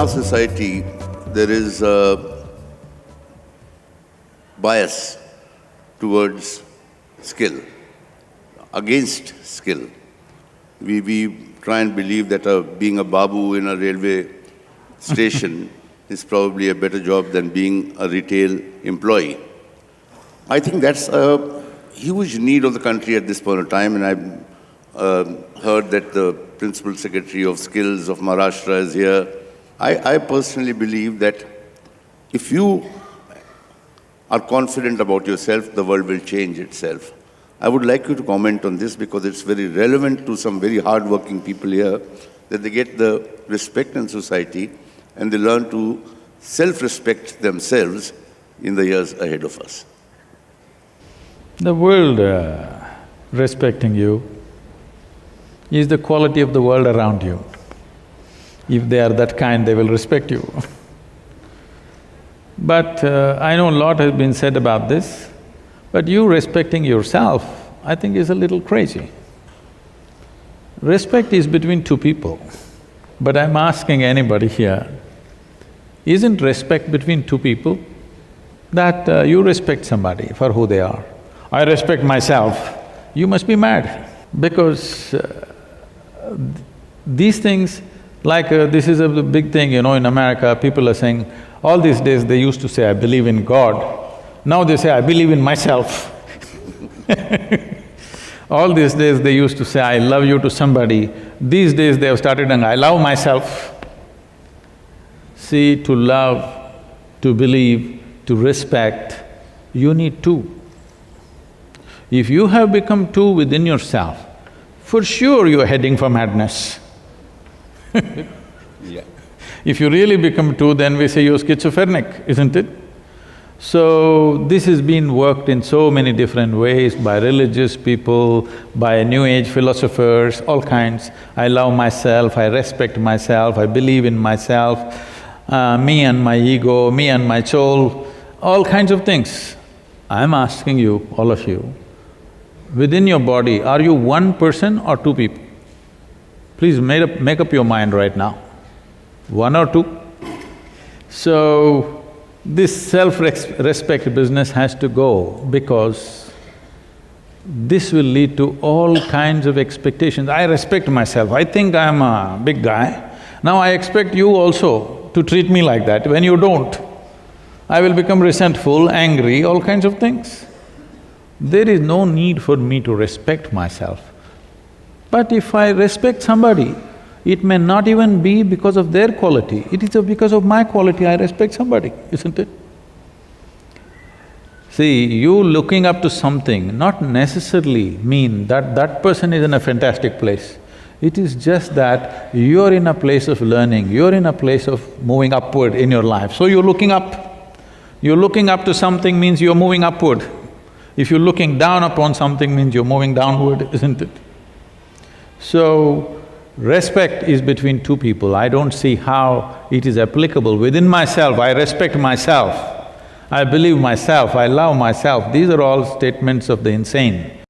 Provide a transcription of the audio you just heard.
our society, there is a bias towards skill, against skill. We try and believe that being a babu in a railway station is probably a better job than being a retail employee. I think that's a huge need of the country at this point of time, and I've heard that the Principal Secretary of Skills of Maharashtra is here. I personally believe that if you are confident about yourself, the world will change itself. I would like you to comment on this because it's very relevant to some very hard-working people here, that they get the respect in society and they learn to self-respect themselves in the years ahead of us. The world respecting you is the quality of the world around you. If they are that kind, they will respect you. But I know a lot has been said about this, but you respecting yourself, I think is a little crazy. Respect is between two people, but I'm asking anybody here, isn't respect between two people? That you respect somebody for who they are. I respect myself, you must be mad because these things, like this is a big thing, in America, people are saying, all these days they used to say, I believe in God, now they say, I believe in myself. All these days they used to say, I love you to somebody, these days they have started saying, I love myself. See, to love, to believe, to respect, you need two. If you have become two within yourself, for sure you are heading for madness. Yeah. If you really become two, then we say you're schizophrenic, isn't it? So, this has been worked in so many different ways by religious people, by new age philosophers, all kinds. I love myself, I respect myself, I believe in myself, me and my ego, me and my soul, all kinds of things. I'm asking you, all of you, within your body, are you one person or two people? Please make up your mind right now. One or two? So, this self-respect business has to go because this will lead to all kinds of expectations. I respect myself, I think I'm a big guy. Now I expect you also to treat me like that. When you don't, I will become resentful, angry, all kinds of things. There is no need for me to respect myself. But if I respect somebody, it may not even be because of their quality, it is because of my quality I respect somebody, isn't it? See, you looking up to something not necessarily mean that that person is in a fantastic place. It is just that you're in a place of learning, you're in a place of moving upward in your life, so you're looking up. You're looking up to something means you're moving upward. If you're looking down upon something means you're moving downward, isn't it? So, respect is between two people. I don't see how it is applicable. Within myself, I respect myself, I believe myself, I love myself. These are all statements of the insane.